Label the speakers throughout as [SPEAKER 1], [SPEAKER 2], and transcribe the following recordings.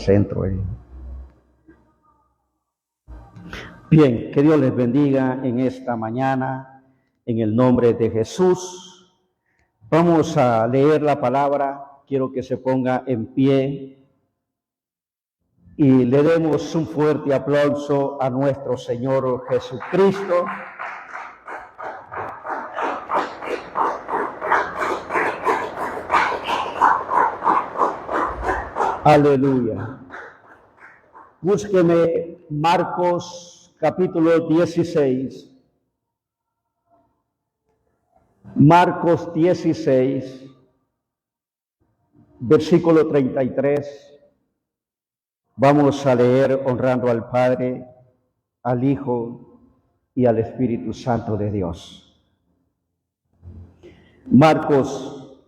[SPEAKER 1] centro. Bien, que Dios les bendiga en esta mañana, en el nombre de Jesús. Vamos a leer la palabra. Quiero que se ponga en pie y le demos un fuerte aplauso a nuestro Señor Jesucristo. Aleluya. Búsqueme Marcos capítulo 16. Marcos 16, versículo 33. Vamos a leer honrando al Padre, al Hijo y al Espíritu Santo de Dios. Marcos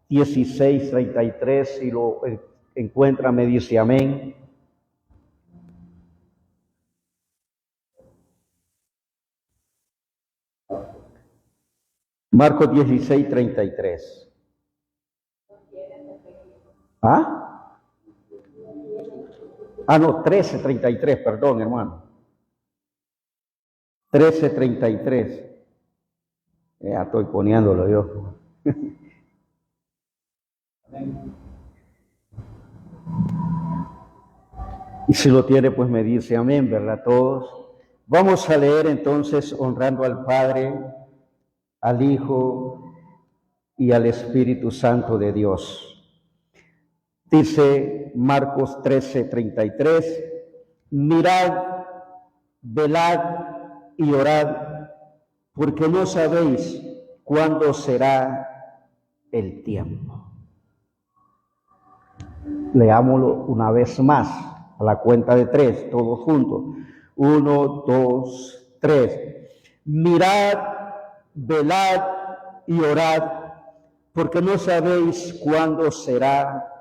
[SPEAKER 1] 16, 33, si lo encuentra me dice amén. Marcos 16, 33. ¿Ah? No, 13, 33, perdón, hermano. 13, 33. Ya estoy poniéndolo yo. Y si lo tiene, pues me dice amén, ¿verdad? Todos. Vamos a leer entonces honrando al Padre, al Hijo y al Espíritu Santo de Dios. Dice Marcos 13, 33, mirad, velad y orad, porque no sabéis cuándo será el tiempo. Leámoslo una vez más, a la cuenta de 3, todos juntos. 1, 2, 3. Mirad, velad y orad, porque no sabéis cuándo será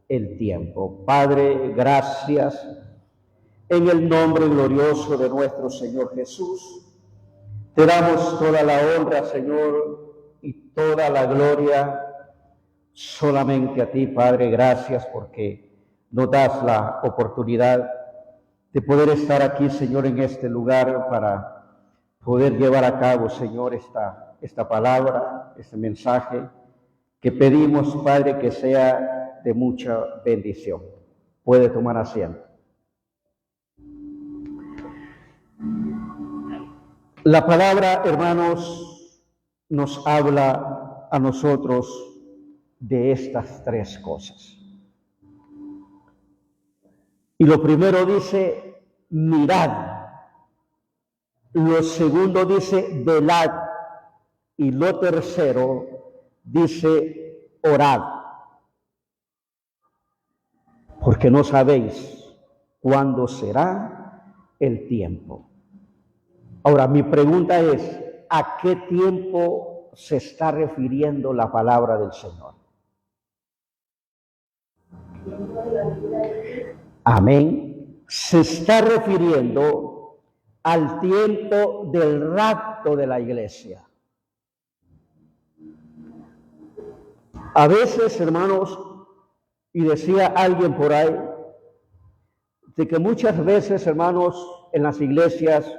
[SPEAKER 1] el tiempo. Padre, gracias en el nombre glorioso de nuestro Señor Jesús. Te damos toda la honra, Señor, y toda la gloria solamente a ti, Padre. Gracias porque nos das la oportunidad de poder estar aquí, Señor, en este lugar para poder llevar a cabo, Señor, esta palabra, este mensaje que pedimos, Padre, que sea de mucha bendición. Puede tomar asiento. La palabra, hermanos, nos habla a nosotros de estas tres cosas. Y lo primero dice, mirad. Lo segundo dice, velad. Y lo tercero dice, orad. Porque no sabéis cuándo será el tiempo. Ahora, mi pregunta es, ¿a qué tiempo se está refiriendo la palabra del Señor? Amén. Se está refiriendo al tiempo del rapto de la iglesia. A veces, hermanos, y decía alguien por ahí, de que muchas veces, hermanos, en las iglesias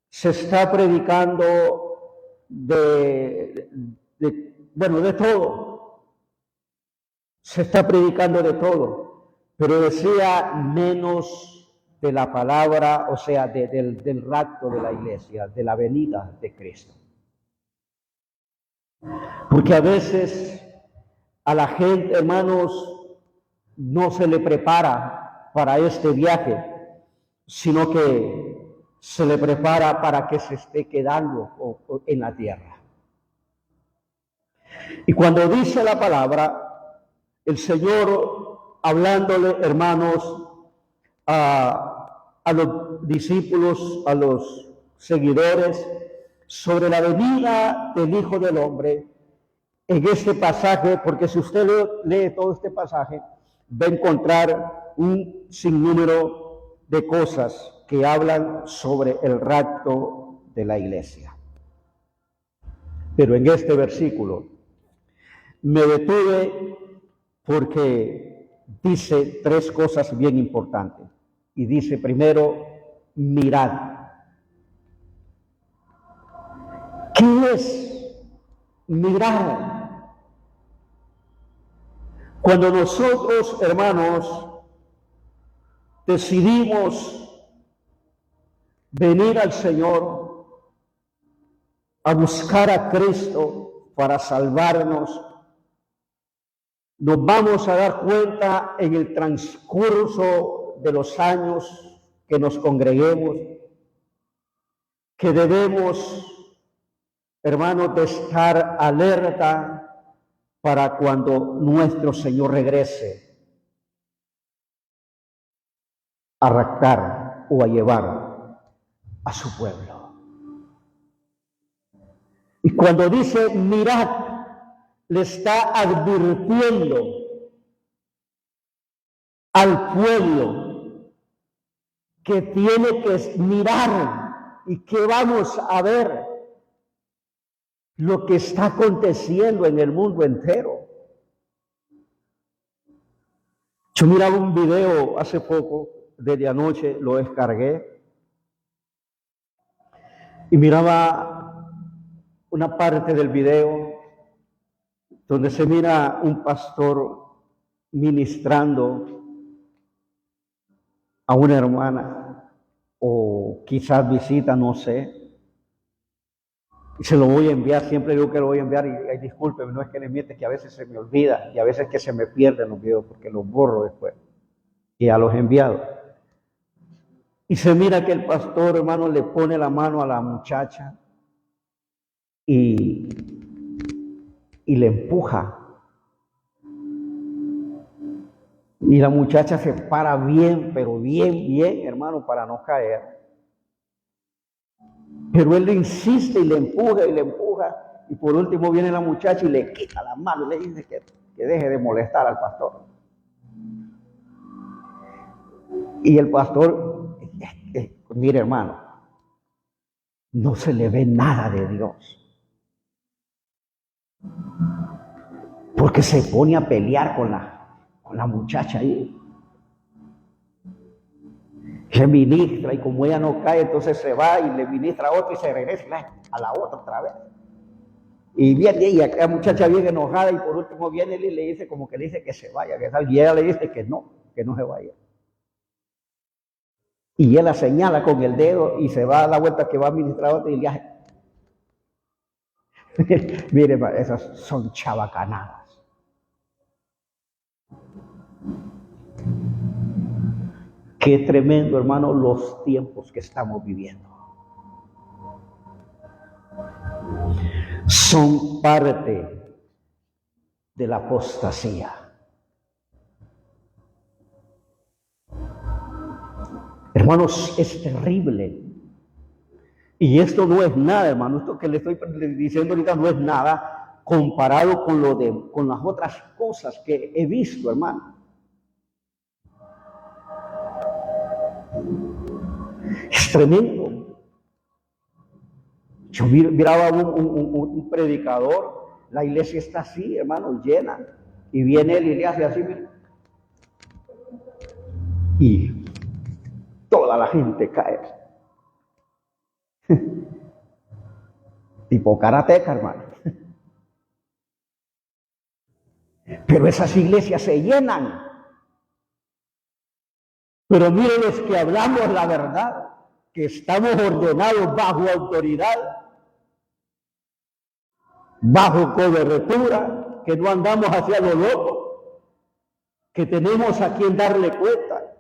[SPEAKER 1] se está predicando de todo. Se está predicando de todo, pero decía menos de la palabra, o sea, del rapto de la iglesia, de la venida de Cristo. Porque a veces a la gente, hermanos, no se le prepara para este viaje, sino que se le prepara para que se esté quedando en la tierra. Y cuando dice la palabra, el Señor hablándole, hermanos, a los discípulos, a los seguidores, sobre la venida del Hijo del Hombre, en este pasaje, porque si usted lee todo este pasaje, va a encontrar un sinnúmero de cosas que hablan sobre el rapto de la iglesia. Pero en este versículo me detuve porque dice tres cosas bien importantes. Y dice primero, mirad. ¿Qué es mirar? Cuando nosotros, hermanos, decidimos venir al Señor a buscar a Cristo para salvarnos, nos vamos a dar cuenta en el transcurso de los años que nos congreguemos que debemos, hermanos, de estar alerta para cuando nuestro Señor regrese a raptar o a llevar a su pueblo. Y cuando dice mirad, le está advirtiendo al pueblo que tiene que mirar y que vamos a ver lo que está aconteciendo en el mundo entero. Yo miraba un video hace poco, desde anoche lo descargué, y miraba una parte del video donde se mira un pastor ministrando a una hermana, o quizás visita, no sé. Y se lo voy a enviar, siempre digo que lo voy a enviar, y discúlpeme, no es que le miente, que a veces se me olvida, y a veces que se me pierden los videos, porque los borro después, y ya los he enviado. Y se mira que el pastor, hermano, le pone la mano a la muchacha, y le empuja. Y la muchacha se para bien, pero bien, hermano, para no caer. Pero él le insiste y le empuja, y por último viene la muchacha y le quita la mano y le dice que deje de molestar al pastor. Y el pastor, mire hermano, no se le ve nada de Dios. Porque se pone a pelear con la muchacha ahí. Le ministra, y como ella no cae, entonces se va y le ministra a otra y se regresa a la otra vez. Y viene, y aquella muchacha viene enojada, y por último viene él y le dice, como que le dice que se vaya, y ella le dice que no se vaya. Y él la señala con el dedo y se va a la vuelta que va a ministrar a otra y le hace. Mire, esas son chabacanadas. Qué tremendo, hermano, los tiempos que estamos viviendo. Son parte de la apostasía. Hermanos, es terrible. Y esto no es nada, hermano. Esto que le estoy diciendo ahorita no es nada comparado con las otras cosas que he visto, hermano. Es tremendo. Yo miraba un predicador, la iglesia está así, hermano, llena, y viene él y le hace así, mira, y toda la gente cae. Tipo karateca, hermano. Pero esas iglesias se llenan. Pero mírenles que hablamos la verdad, que estamos ordenados bajo autoridad, bajo cobertura, que no andamos hacia lo loco, que tenemos a quien darle cuenta.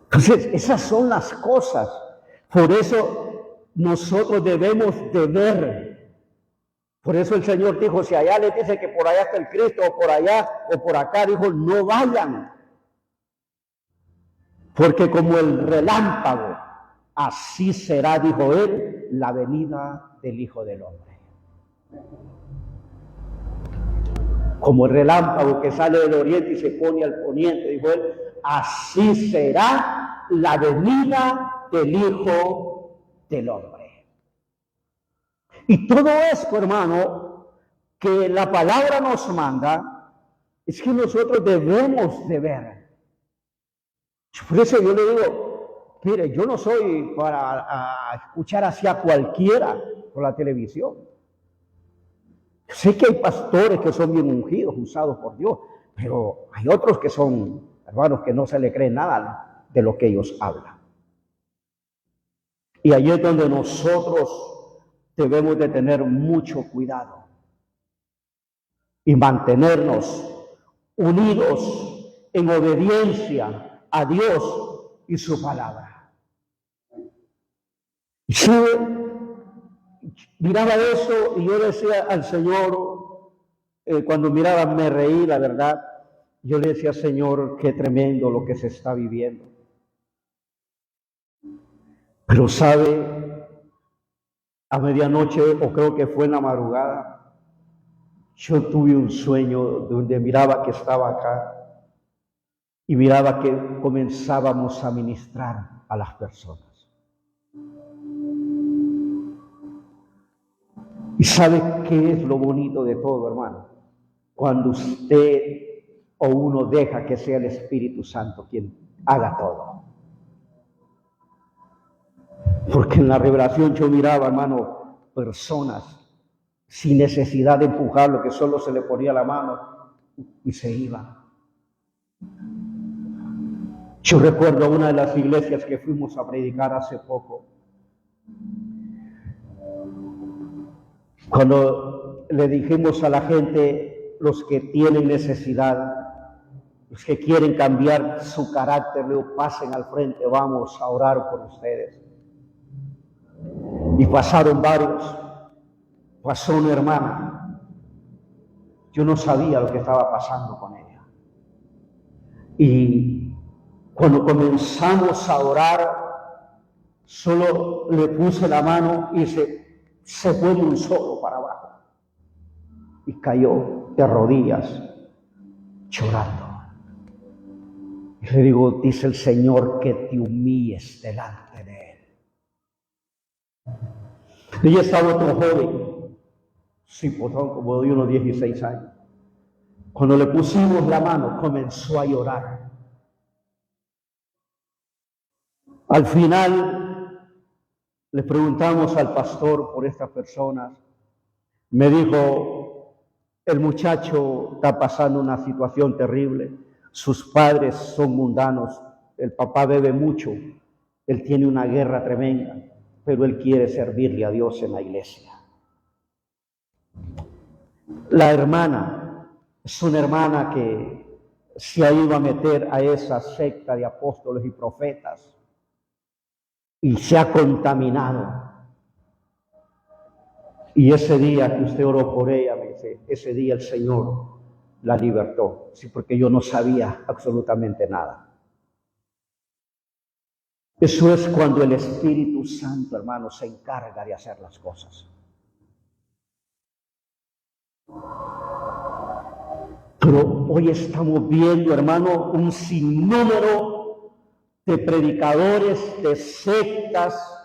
[SPEAKER 1] Entonces, esas son las cosas. Por eso nosotros debemos de ver. Por eso el Señor dijo, si allá les dice que por allá está el Cristo, o por allá, o por acá, dijo, no vayan. Porque como el relámpago, así será, dijo él, la venida del Hijo del Hombre. Como el relámpago que sale del oriente y se pone al poniente, dijo él, así será la venida del Hijo del Hombre. Y todo esto, hermano, que la palabra nos manda es que nosotros debemos de ver. Por eso yo le digo, mire, yo no soy para escuchar hacia cualquiera por la televisión. Sé que hay pastores que son bien ungidos, usados por Dios, pero hay otros que son hermanos que no se le cree nada de lo que ellos hablan. Y ahí es donde nosotros debemos de tener mucho cuidado y mantenernos unidos en obediencia a Dios y su palabra. Y si miraba eso y yo decía al Señor, cuando miraba me reí, la verdad, yo le decía, Señor, qué tremendo lo que se está viviendo. Pero sabe, a medianoche, o creo que fue en la madrugada, yo tuve un sueño donde miraba que estaba acá y miraba que comenzábamos a ministrar a las personas. ¿Y sabe qué es lo bonito de todo, hermano? Cuando usted o uno deja que sea el Espíritu Santo quien haga todo. Porque en la revelación yo miraba, hermano, personas sin necesidad de empujarlo, que solo se le ponía la mano y se iban. Yo recuerdo una de las iglesias que fuimos a predicar hace poco, cuando le dijimos a la gente, los que tienen necesidad, los que quieren cambiar su carácter, luego pasen al frente, vamos a orar por ustedes. Y pasaron varios. Pasó una hermana. Yo no sabía lo que estaba pasando con ella. Y cuando comenzamos a orar, solo le puse la mano y se fue de un solo para abajo. Y cayó de rodillas, llorando. Y le digo, dice el Señor, que te humilles delante de Él. Ella estaba otro joven, sí, como de unos 16 años. Cuando le pusimos la mano, comenzó a llorar. Al final, le preguntamos al pastor por estas personas. Me dijo, el muchacho está pasando una situación terrible. Sus padres son mundanos. El papá bebe mucho. Él tiene una guerra tremenda, pero él quiere servirle a Dios en la iglesia. La hermana es una hermana que se ha ido a meter a esa secta de apóstoles y profetas y se ha contaminado. Y ese día que usted oró por ella, me dice, ese día el Señor la libertó, sí, porque yo no sabía absolutamente nada. Eso es cuando el Espíritu Santo, hermano, se encarga de hacer las cosas. Pero hoy estamos viendo, hermano, un sinnúmero de predicadores, de sectas,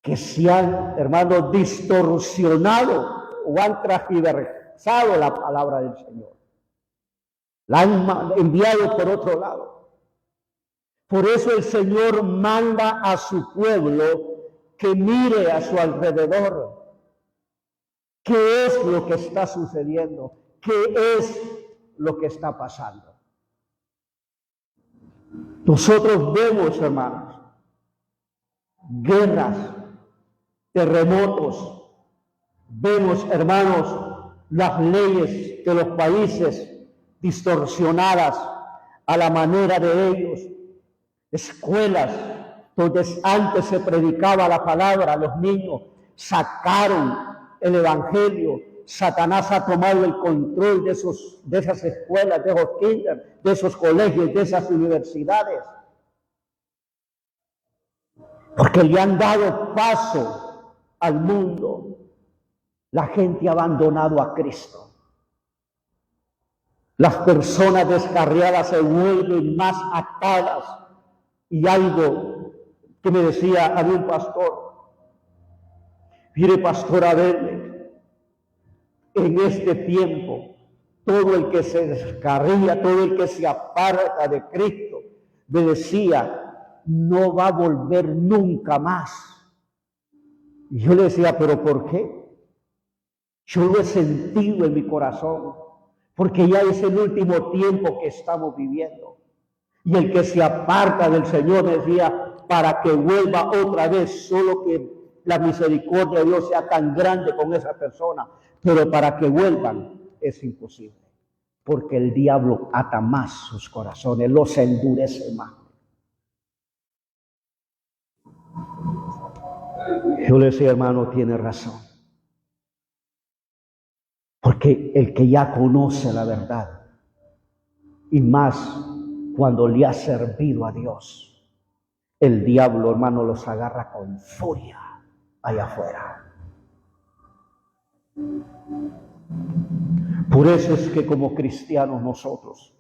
[SPEAKER 1] que se han, hermano, distorsionado o han transgiversado la palabra del Señor. La han enviado por otro lado. Por eso el Señor manda a su pueblo que mire a su alrededor. ¿Qué es lo que está sucediendo? ¿Qué es lo que está pasando? Nosotros vemos, hermanos, guerras, terremotos. Vemos, hermanos, las leyes de los países distorsionadas a la manera de ellos. Escuelas donde antes se predicaba la palabra, los niños sacaron el evangelio. Satanás ha tomado el control de esas escuelas, de esos kinder, de esos colegios, de esas universidades. Porque le han dado paso al mundo. La gente ha abandonado a Cristo. Las personas descarriadas se vuelven más atadas. Y algo que me decía, había un pastor. Mire, pastor, a verle. en este tiempo, todo el que se descarría, todo el que se aparta de Cristo, me decía, no va a volver nunca más. Y yo le decía, ¿pero por qué? Yo lo he sentido en mi corazón, porque ya es el último tiempo que estamos viviendo. Y el que se aparta del Señor, decía, para que vuelva otra vez, solo que la misericordia de Dios sea tan grande con esa persona, pero para que vuelvan es imposible, porque el diablo ata más sus corazones, los endurece más. Yo le decía, hermano, tiene razón, porque el que ya conoce la verdad, y más cuando le ha servido a Dios, el diablo, hermano, los agarra con furia allá afuera. Por eso es que como cristianos nosotros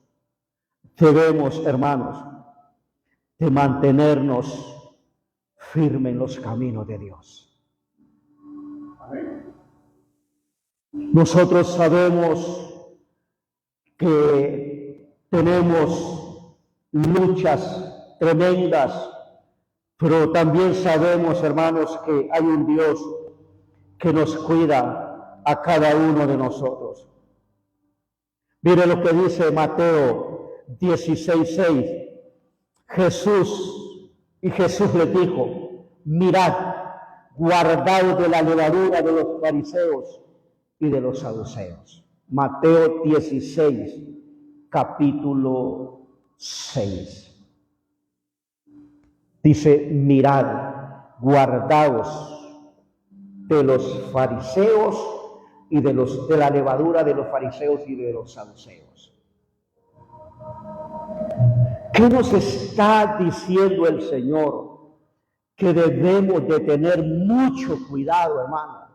[SPEAKER 1] debemos, hermanos, de mantenernos firmes en los caminos de Dios. Nosotros sabemos que tenemos luchas tremendas, pero también sabemos, hermanos, que hay un Dios que nos cuida a cada uno de nosotros. Mire lo que dice Mateo 16:6. Jesús le dijo, mirad, guardaos de la levadura de los fariseos y de los saduceos. Mateo 16, capítulo 6. Dice, mirad, guardaos de los fariseos y de la levadura de los fariseos y de los saduceos. ¿Qué nos está diciendo el Señor? Que debemos de tener mucho cuidado, hermano,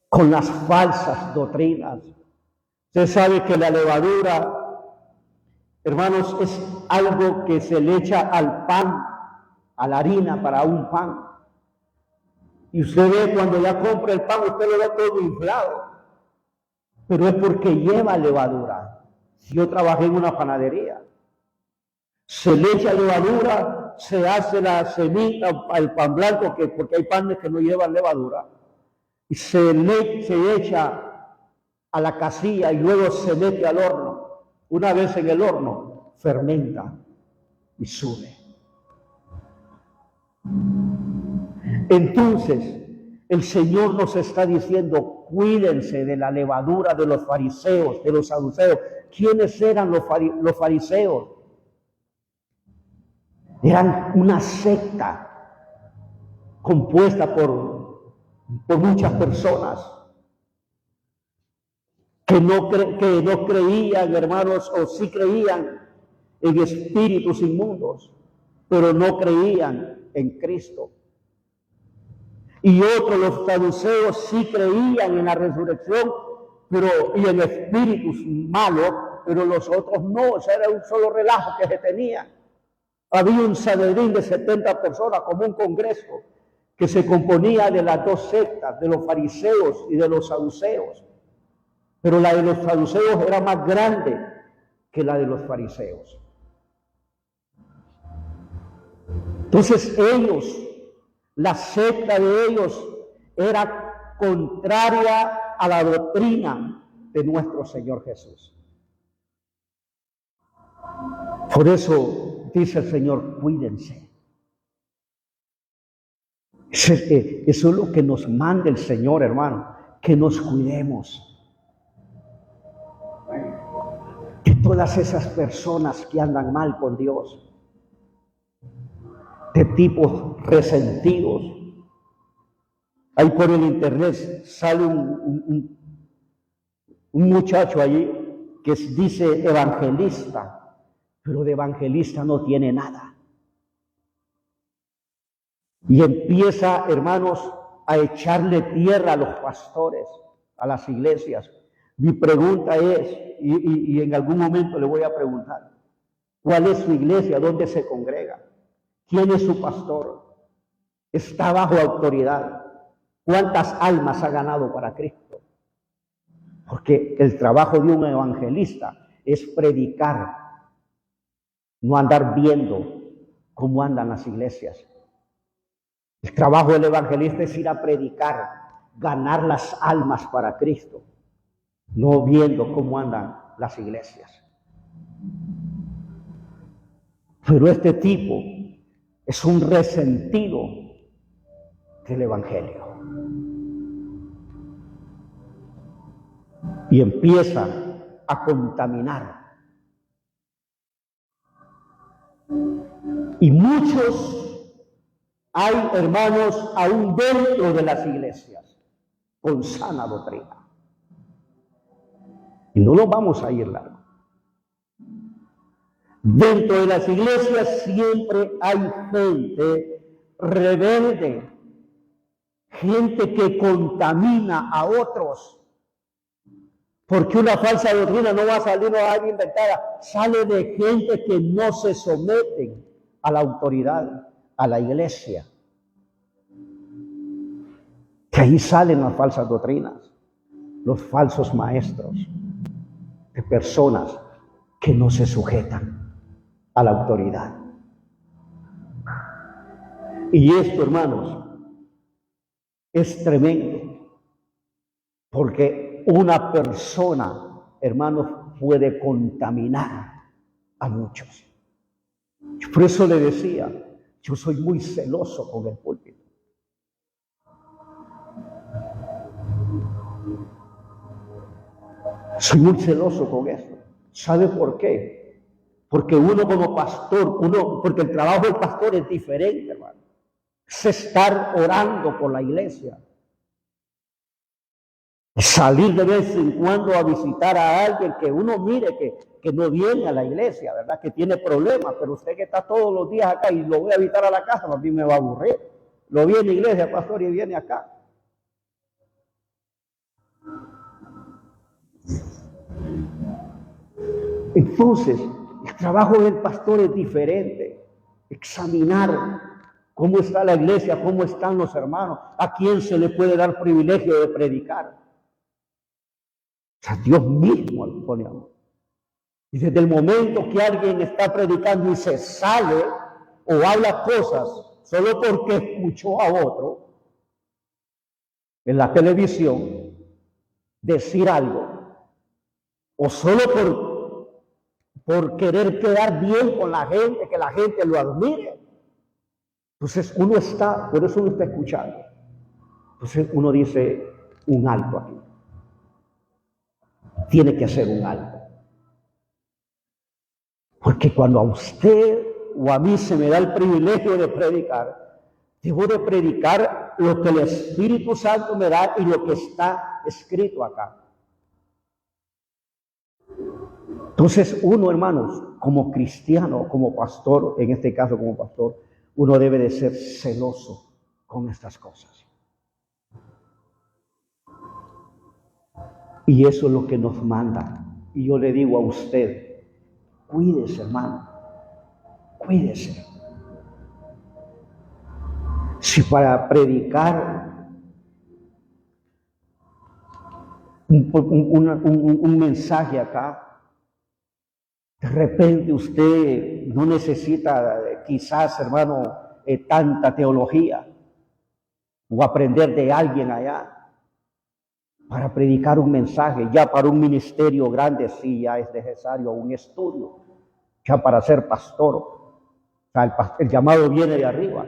[SPEAKER 1] con las falsas doctrinas. Usted sabe que la levadura, hermanos, es algo que se le echa al pan, a la harina para un pan. Y usted ve cuando ya compra el pan, usted lo ve todo inflado. Pero es porque lleva levadura. Si yo trabajé en una panadería, se le echa levadura, se hace la semita, el pan blanco, porque hay panes que no llevan levadura, y se echa a la casilla y luego se mete al horno. Una vez en el horno, fermenta y sube. Entonces, el Señor nos está diciendo, cuídense de la levadura de los fariseos, de los saduceos. ¿Quiénes eran los fariseos? Eran una secta compuesta por muchas personas que no creían, hermanos, o sí creían en espíritus inmundos, pero no creían en Cristo. Y otros, los saduceos, sí creían en la resurrección, y en espíritus malos, pero los otros no. O sea, era un solo relajo que se tenía. Había un Sanedrín de 70 personas, como un congreso, que se componía de las dos sectas, de los fariseos y de los saduceos. Pero la de los saduceos era más grande que la de los fariseos. Entonces la secta de ellos era contraria a la doctrina de nuestro Señor Jesús. Por eso dice el Señor, cuídense. Eso es lo que nos manda el Señor, hermano, que nos cuidemos de todas esas personas que andan mal con Dios, de tipos resentidos. Ahí por el internet sale un muchacho allí que dice evangelista, pero de evangelista no tiene nada. Y empieza, hermanos, a echarle tierra a los pastores, a las iglesias. Mi pregunta es, y en algún momento le voy a preguntar, ¿cuál es su iglesia? ¿Dónde se congrega? ¿Quién es su pastor? ¿Está bajo autoridad? ¿Cuántas almas ha ganado para Cristo? Porque el trabajo de un evangelista es predicar, no andar viendo cómo andan las iglesias. El trabajo del evangelista es ir a predicar, ganar las almas para Cristo, no viendo cómo andan las iglesias. Pero este tipo es un resentido del evangelio. Y empieza a contaminar. Y muchos hay, hermanos, aún dentro de las iglesias, con sana doctrina. Y no nos vamos a ir largo. Dentro de las iglesias siempre hay gente rebelde, gente que contamina a otros. Porque una falsa doctrina no va a salir, no va a ser inventada. Sale de gente que no se someten a la autoridad, a la iglesia. Que ahí salen las falsas doctrinas, los falsos maestros, de personas que no se sujetan a la autoridad. Y esto, hermanos, es tremendo, porque una persona, hermanos, puede contaminar a muchos. Por eso le decía, yo soy muy celoso con el púlpito. Soy muy celoso con esto. ¿Sabe por qué? Porque uno como pastor, porque el trabajo del pastor es diferente, hermano. Es estar orando por la iglesia. Salir de vez en cuando a visitar a alguien que uno mire que no viene a la iglesia, ¿verdad? Que tiene problemas, pero usted que está todos los días acá y lo voy a visitar a la casa, a mí me va a aburrir. Lo vi en la iglesia, pastor, y viene acá. Entonces, el trabajo del pastor es diferente. Examinar cómo está la iglesia, cómo están los hermanos, a quién se le puede dar privilegio de predicar. O sea, Dios mismo lo pone a uno. Y desde el momento que alguien está predicando y se sale o habla cosas solo porque escuchó a otro en la televisión decir algo, o solo por querer quedar bien con la gente, que la gente lo admire. Entonces uno está, por eso uno está escuchando. Entonces uno dice un alto aquí. Tiene que hacer un alto. Porque cuando a usted o a mí se me da el privilegio de predicar, debo de predicar lo que el Espíritu Santo me da y lo que está escrito acá. Entonces uno, hermanos, como cristiano, como pastor, en este caso como pastor, uno debe de ser celoso con estas cosas. Y eso es lo que nos manda. Y yo le digo a usted, cuídese, hermano, cuídese. Si para predicar un mensaje acá, de repente usted no necesita quizás, hermano, tanta teología o aprender de alguien allá para predicar un mensaje. Ya para un ministerio grande sí ya es necesario un estudio, ya para ser pastor. O sea, el llamado viene de arriba,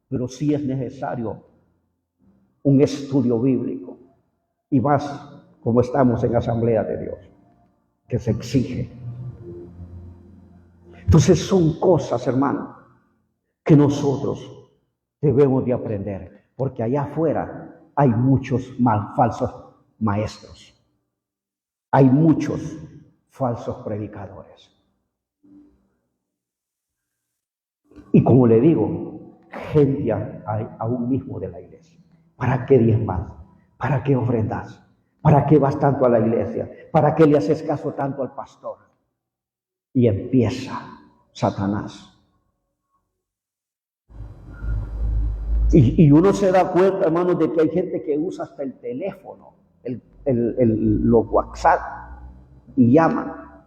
[SPEAKER 1] pero sí es necesario un estudio bíblico. Y más como estamos en Asamblea de Dios, que se exige. Entonces son cosas, hermano, que nosotros debemos de aprender, porque allá afuera hay muchos falsos maestros, hay muchos falsos predicadores. Y como le digo, gente hay aún mismo de la iglesia. ¿Para qué diezmas? ¿Para qué ofrendas? ¿Para qué vas tanto a la iglesia? ¿Para qué le haces caso tanto al pastor? Y empieza Satanás Y uno se da cuenta, hermanos, de que hay gente que usa hasta el teléfono, los WhatsApp, y llama.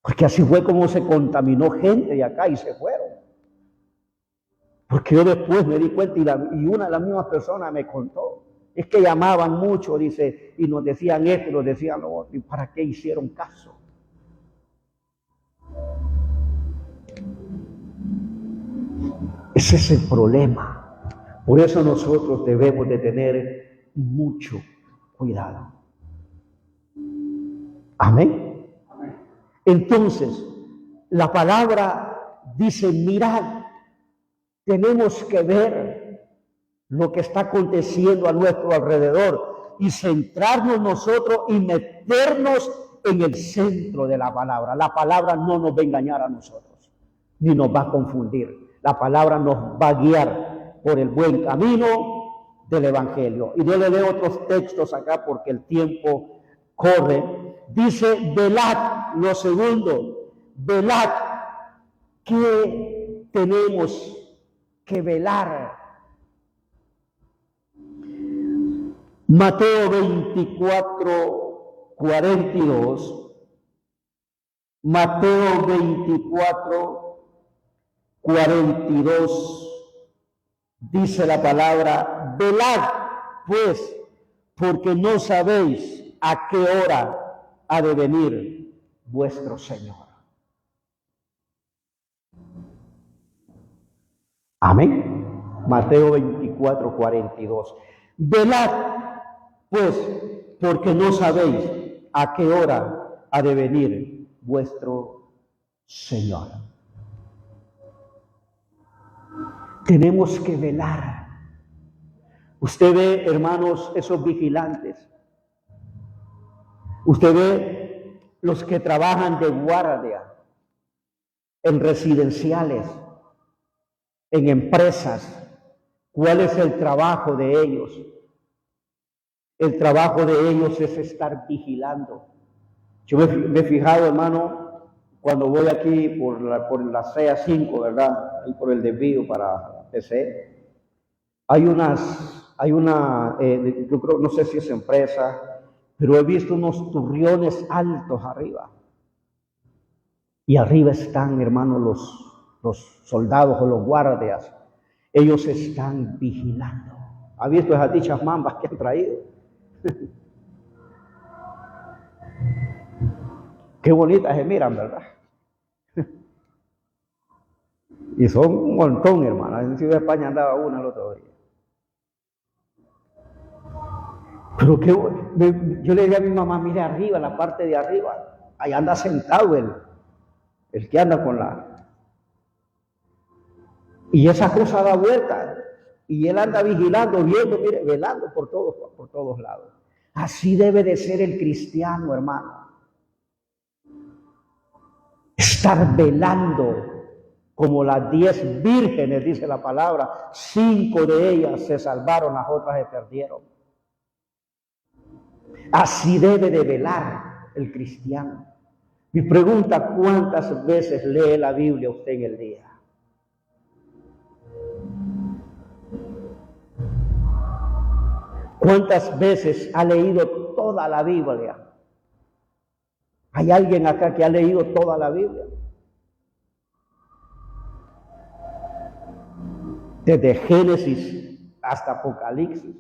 [SPEAKER 1] Porque así fue como se contaminó gente de acá y se fueron. Porque yo después me di cuenta y una de las mismas personas me contó. Es que llamaban mucho, dice, y nos decían esto, nos decían lo otro. ¿Y para qué hicieron caso? Ese es el problema. Por eso nosotros debemos de tener mucho cuidado. Amén. Entonces, la palabra dice, mirad, tenemos que ver lo que está aconteciendo a nuestro alrededor y centrarnos nosotros y meternos en el centro de la palabra. La palabra no nos va a engañar a nosotros, ni nos va a confundir. La palabra nos va a guiar por el buen camino del Evangelio. Y yo le leo otros textos acá porque el tiempo corre. Dice, velad, lo segundo, velad, que tenemos que velar. Mateo 24, 42. Mateo 24, 42, dice la palabra, velad pues, porque no sabéis a qué hora ha de venir vuestro Señor. Amén. Mateo 24, 42. Velad pues, porque no sabéis a qué hora ha de venir vuestro Señor. Tenemos que velar. Usted ve, hermanos, esos vigilantes. Usted ve los que trabajan de guardia en residenciales, en empresas. ¿Cuál es el trabajo de ellos? El trabajo de ellos es estar vigilando. Yo me he fijado, hermano, cuando voy aquí por la CEA 5, ¿verdad? Ahí por el desvío para PC. Hay una, yo creo, no sé si es empresa, pero he visto unos turriones altos arriba. Y arriba están, hermanos, los soldados o los guardias. Ellos están vigilando. ¿Ha visto esas dichas mambas que han traído? Qué bonitas se miran, ¿verdad? Y son un montón, hermano. En Ciudad de España andaba una el otro día. Pero yo le dije a mi mamá, mire arriba, la parte de arriba, ahí anda sentado el que anda con la... Y esa cosa da vuelta, y él anda vigilando, viendo, mire, velando por todos lados. Así debe de ser el cristiano, hermano. Estar velando, como las 10 vírgenes, dice la palabra, 5 de ellas se salvaron, las otras se perdieron. Así debe de velar el cristiano. Mi pregunta, ¿cuántas veces lee la Biblia usted en el día? ¿Cuántas veces ha leído toda la Biblia? ¿Hay alguien acá que ha leído toda la Biblia? Desde Génesis hasta Apocalipsis.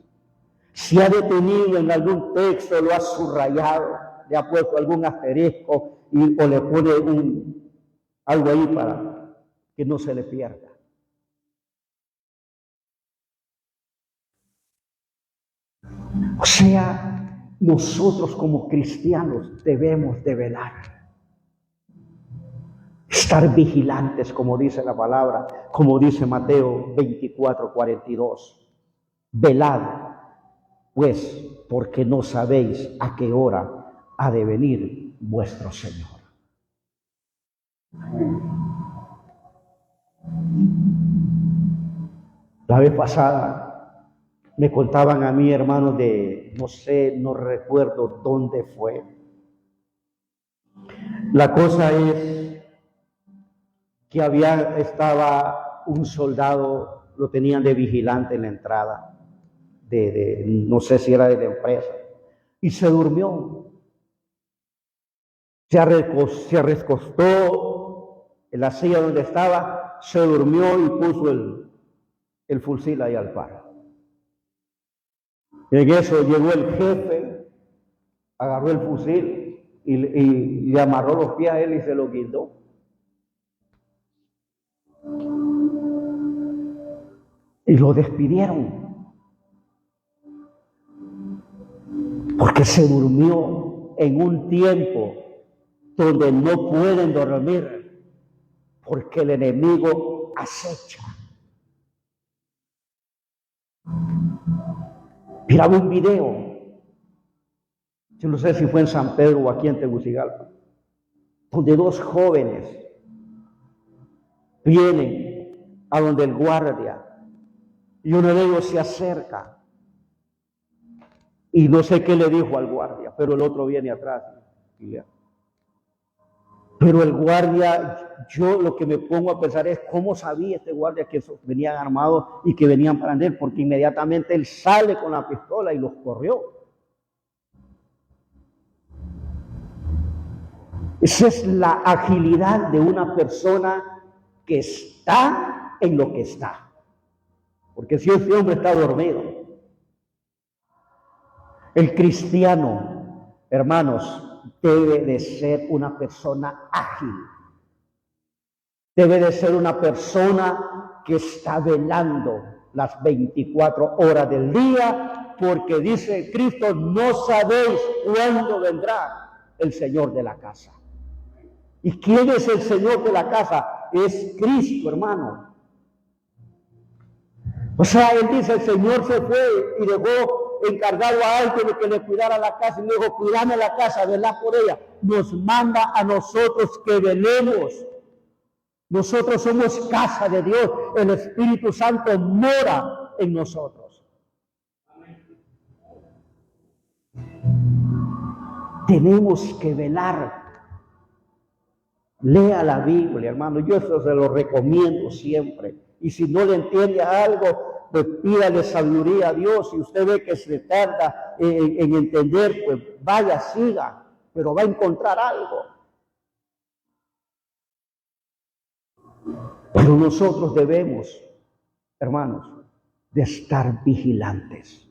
[SPEAKER 1] Si ha detenido en algún texto, lo ha subrayado, le ha puesto algún asterisco o le pone algo ahí para que no se le pierda. O sea, nosotros como cristianos debemos de velar. Estar vigilantes, como dice la palabra, como dice Mateo 24, 42. Velad, pues, porque no sabéis a qué hora ha de venir vuestro Señor. La vez pasada me contaban a mí, hermanos, no recuerdo dónde fue. La cosa es que estaba un soldado lo tenían de vigilante en la entrada, no sé si era de la empresa, y se durmió. Se recostó en la silla donde estaba, se durmió y puso el fusil ahí al par. Y en eso llegó el jefe, agarró el fusil y le amarró los pies a él y se lo quitó. Y lo despidieron. Porque se durmió en un tiempo donde no pueden dormir, porque el enemigo acecha. Miraba un video, yo no sé si fue en San Pedro o aquí en Tegucigalpa, donde dos jóvenes vienen a donde el guardia y uno de ellos se acerca y no sé qué le dijo al guardia, pero el otro viene atrás. Pero el guardia, yo lo que me pongo a pensar es cómo sabía este guardia que venían armados y que venían para él, porque inmediatamente él sale con la pistola y los corrió. Esa es la agilidad de una persona que está en lo que está. Porque si ese hombre está dormido, el cristiano, hermanos, debe de ser una persona ágil. Debe de ser una persona que está velando las 24 horas del día, porque dice Cristo, no sabéis cuándo vendrá el Señor de la casa. ¿Y quién es el Señor de la casa? Es Cristo, hermano. O sea, él dice, el Señor se fue y dejó encargado a alguien de que le cuidara la casa, y luego cuidame la casa, velá por ella. Nos manda a nosotros que velemos. Nosotros somos casa de Dios, el Espíritu Santo mora en nosotros. Tenemos que velar. Lea la Biblia, hermano, yo eso se lo recomiendo siempre. Y si no le entiende a algo, pues pídale sabiduría a Dios. Si usted ve que se tarda en entender, pues vaya, siga, pero va a encontrar algo. Pero nosotros debemos, hermanos, de estar vigilantes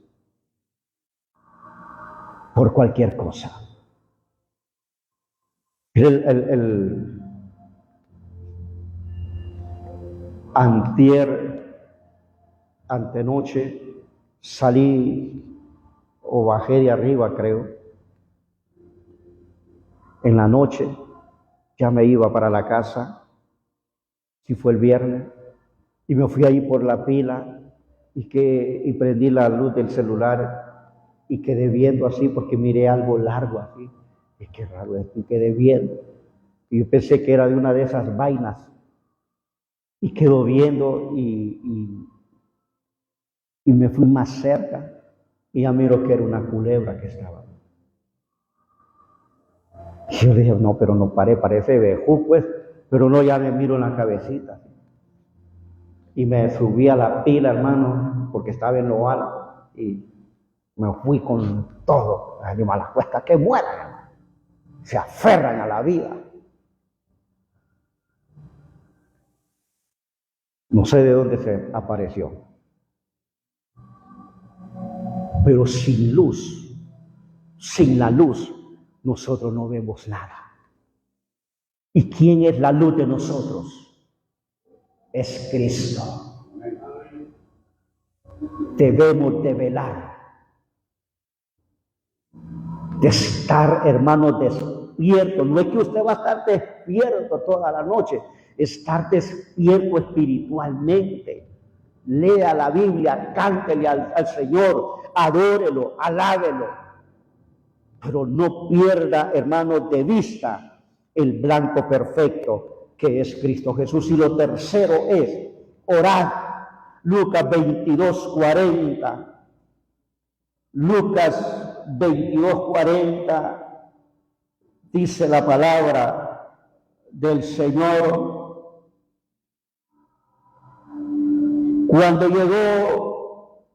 [SPEAKER 1] por cualquier cosa. Antenoche, salí o bajé de arriba, creo. En la noche ya me iba para la casa, si fue el viernes, y me fui ahí por la pila y prendí la luz del celular y quedé viendo así porque miré algo largo así. Es que raro esto, y quedé viendo. Y yo pensé que era de una de esas vainas. Y quedo viendo y me fui más cerca y ya miro que era una culebra que estaba. Y yo dije, no, pero no parece vejú, pues, pero no, ya me miro en la cabecita. Y me subí a la pila, hermano, porque estaba en lo alto y me fui con todo. Las malas cuestas que mueran, hermano. Se aferran a la vida. No sé de dónde se apareció. Pero sin luz, sin la luz, nosotros no vemos nada. ¿Y quién es la luz de nosotros? Es Cristo. Debemos de velar, de estar, hermanos, despiertos. No es que usted va a estar despierto toda la noche, estar despierto espiritualmente. Lea la Biblia, cántele al Señor, adórelo, alábelo. Pero no pierda, hermanos, de vista el blanco perfecto que es Cristo Jesús. Y lo tercero es orar. Lucas 22:40. Lucas 22:40 dice la palabra del Señor. Cuando llegó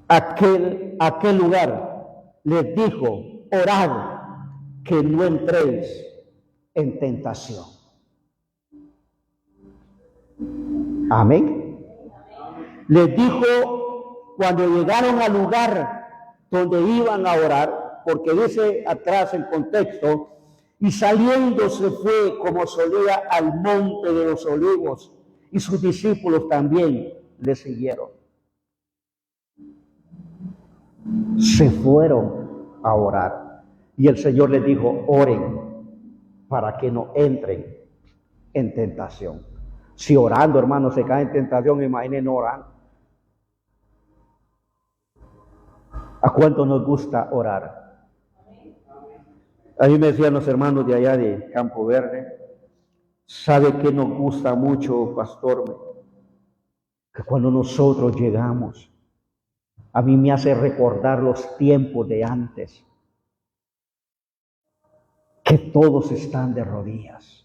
[SPEAKER 1] aquel lugar, les dijo, orad que no entréis en tentación. Amén. Les dijo cuando llegaron al lugar donde iban a orar, porque dice atrás el contexto, y saliendo se fue como solía al monte de los olivos, y sus discípulos también le siguieron. Se fueron a orar, y el Señor les dijo, oren para que no entren en tentación. Si orando, hermanos, se cae en tentación, imaginen no orando. ¿A cuánto nos gusta orar? A mí me decían los hermanos de allá de Campo Verde, ¿sabe qué nos gusta mucho, pastor? Que cuando nosotros llegamos, a mí me hace recordar los tiempos de antes, que todos están de rodillas.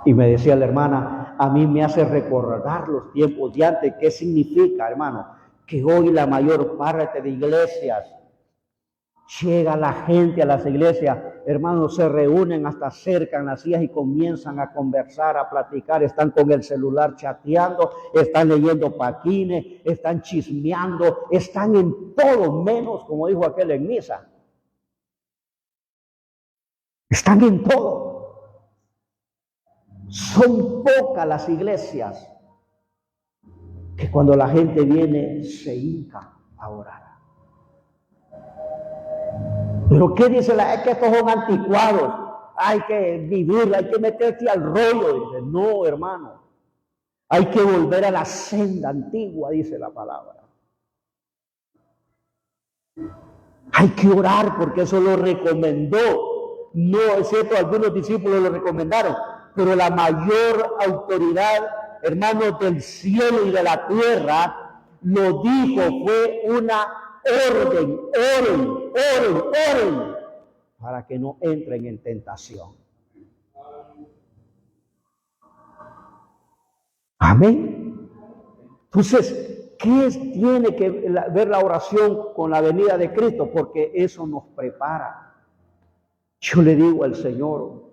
[SPEAKER 1] Y me decía la hermana, a mí me hace recordar los tiempos de antes. ¿Qué significa, hermano? Que hoy la mayor parte de iglesias, llega la gente a las iglesias, hermanos, se reúnen hasta cerca en las sillas y comienzan a conversar, a platicar, están con el celular chateando, están leyendo paquines, están chismeando, están en todo menos, como dijo aquel en misa. Están en todo. Son pocas las iglesias que cuando la gente viene se hinca a orar. Pero ¿qué dice es que estos son anticuados? Hay que vivir, hay que meterse al rollo. Dice, no, hermano. Hay que volver a la senda antigua, dice la palabra. Hay que orar porque eso lo recomendó. No es cierto, algunos discípulos lo recomendaron, pero la mayor autoridad, hermanos, del cielo y de la tierra, lo dijo, fue una orden, oren, para que no entren en tentación. Amén. Entonces, ¿qué tiene que ver la oración con la venida de Cristo? Porque eso nos prepara. Yo le digo al Señor,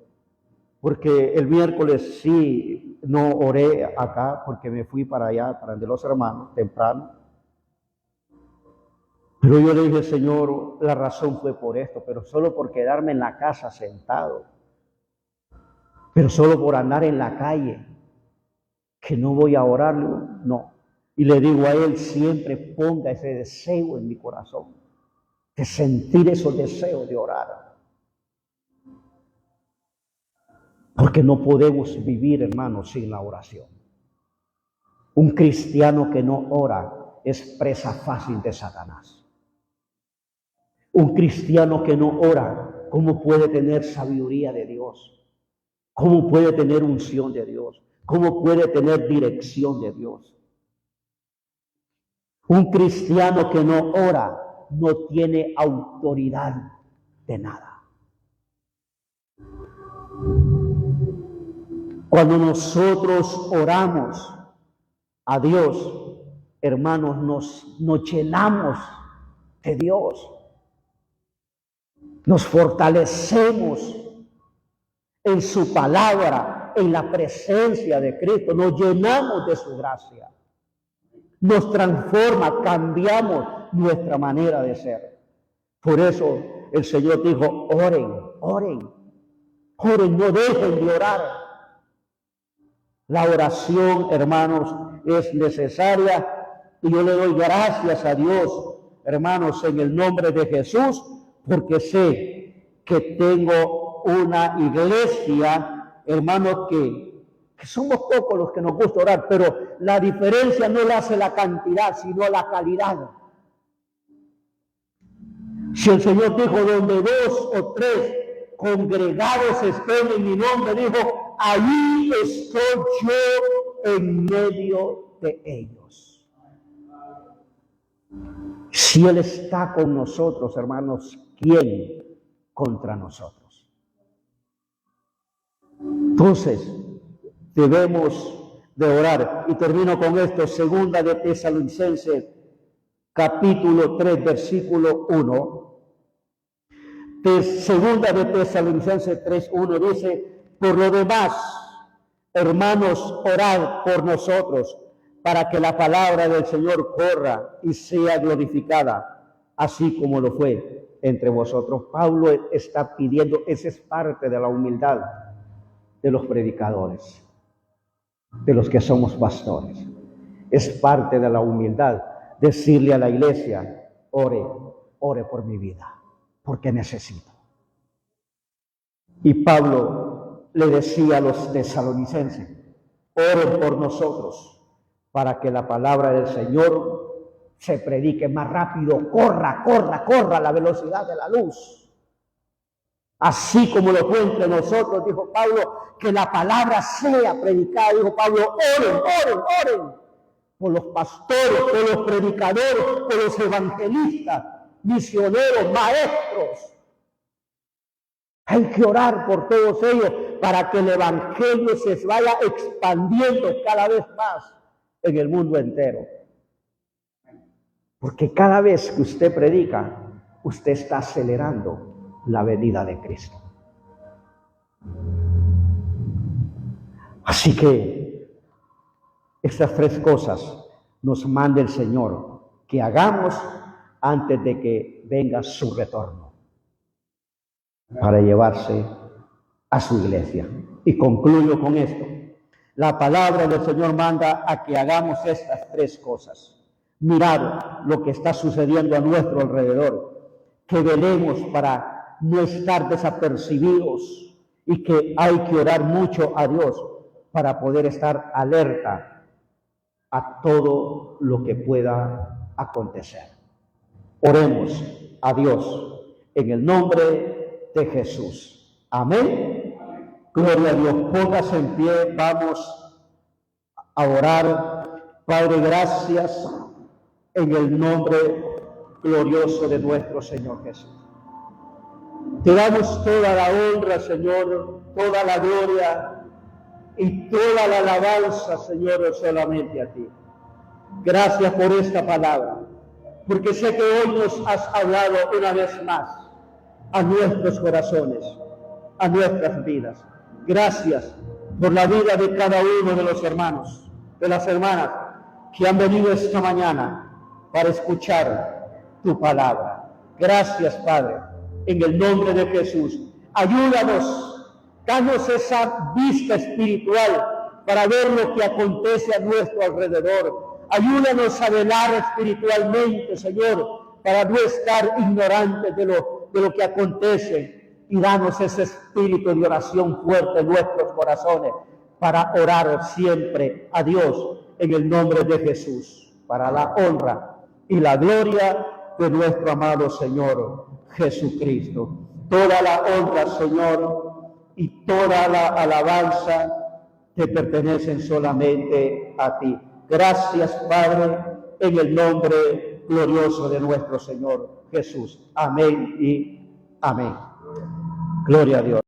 [SPEAKER 1] porque el miércoles sí no oré acá, porque me fui para allá, para el de los hermanos, temprano. Pero yo le dije, Señor, la razón fue por esto, pero solo por quedarme en la casa sentado, pero solo por andar en la calle, que no voy a orar, no. Y le digo a Él, siempre ponga ese deseo en mi corazón, de sentir esos deseos de orar. Porque no podemos vivir, hermanos, sin la oración. Un cristiano que no ora es presa fácil de Satanás. Un cristiano que no ora, ¿cómo puede tener sabiduría de Dios? ¿Cómo puede tener unción de Dios? ¿Cómo puede tener dirección de Dios? Un cristiano que no ora no tiene autoridad de nada. Cuando nosotros oramos a Dios, hermanos, nos llenamos de Dios. Nos fortalecemos en su palabra, en la presencia de Cristo. Nos llenamos de su gracia. Nos transforma, cambiamos nuestra manera de ser. Por eso el Señor dijo, oren, no dejen de orar. La oración, hermanos, es necesaria y yo le doy gracias a Dios, hermanos, en el nombre de Jesús, porque sé que tengo una iglesia, hermanos, que somos pocos los que nos gusta orar, pero la diferencia no la hace la cantidad, sino la calidad. Si el Señor dijo, donde 2 o 3 congregados estén en mi nombre, dijo, ahí estoy yo en medio de ellos. Si Él está con nosotros, hermanos, ¿quién contra nosotros? Entonces, debemos de orar. Y termino con esto, segunda de Tesalonicenses, capítulo 3, versículo 1. Segunda de Tesalonicenses 3:1 dice: por lo demás, hermanos, orad por nosotros, para que la palabra del Señor corra y sea glorificada, así como lo fue entre vosotros. Pablo está pidiendo, esa es parte de la humildad de los predicadores, de los que somos pastores. Es parte de la humildad decirle a la iglesia: ore por mi vida, porque necesito. Y Pablo le decía a los tesalonicenses: oren por nosotros, para que la palabra del Señor se predique más rápido, corra a la velocidad de la luz. Así como lo fue entre nosotros, dijo Pablo, que la palabra sea predicada. Dijo Pablo: oren por los pastores, por los predicadores, por los evangelistas, misioneros, maestros. Hay que orar por todos ellos para que el evangelio se vaya expandiendo cada vez más en el mundo entero. Porque cada vez que usted predica, usted está acelerando la venida de Cristo. Así que estas tres cosas nos manda el Señor que hagamos antes de que venga su retorno, para llevarse a su iglesia. Y concluyo con esto. La palabra del Señor manda a que hagamos estas tres cosas. Mirar lo que está sucediendo a nuestro alrededor, que velemos para no estar desapercibidos, y que hay que orar mucho a Dios para poder estar alerta a todo lo que pueda acontecer. Oremos a Dios en el nombre de Jesús. Amén. Gloria a Dios. Póngase en pie. Vamos a orar. Padre, gracias en el nombre glorioso de nuestro Señor Jesús. Te damos toda la honra, Señor, toda la gloria y toda la alabanza, Señor, solamente a ti. Gracias por esta palabra, porque sé que hoy nos has hablado una vez más a nuestros corazones, a nuestras vidas. Gracias por la vida de cada uno de los hermanos, de las hermanas que han venido esta mañana para escuchar tu palabra. Gracias, Padre, en el nombre de Jesús. Ayúdanos, danos esa vista espiritual para ver lo que acontece a nuestro alrededor. Ayúdanos a velar espiritualmente, Señor, para no estar ignorantes de lo que acontece, y danos ese espíritu de oración fuerte en nuestros corazones para orar siempre a Dios en el nombre de Jesús, para la honra y la gloria de nuestro amado Señor Jesucristo. Toda la honra, Señor, y toda la alabanza te pertenecen solamente a ti. Gracias, Padre, en el nombre glorioso de nuestro Señor Jesús. Amén y amén. Gloria a Dios.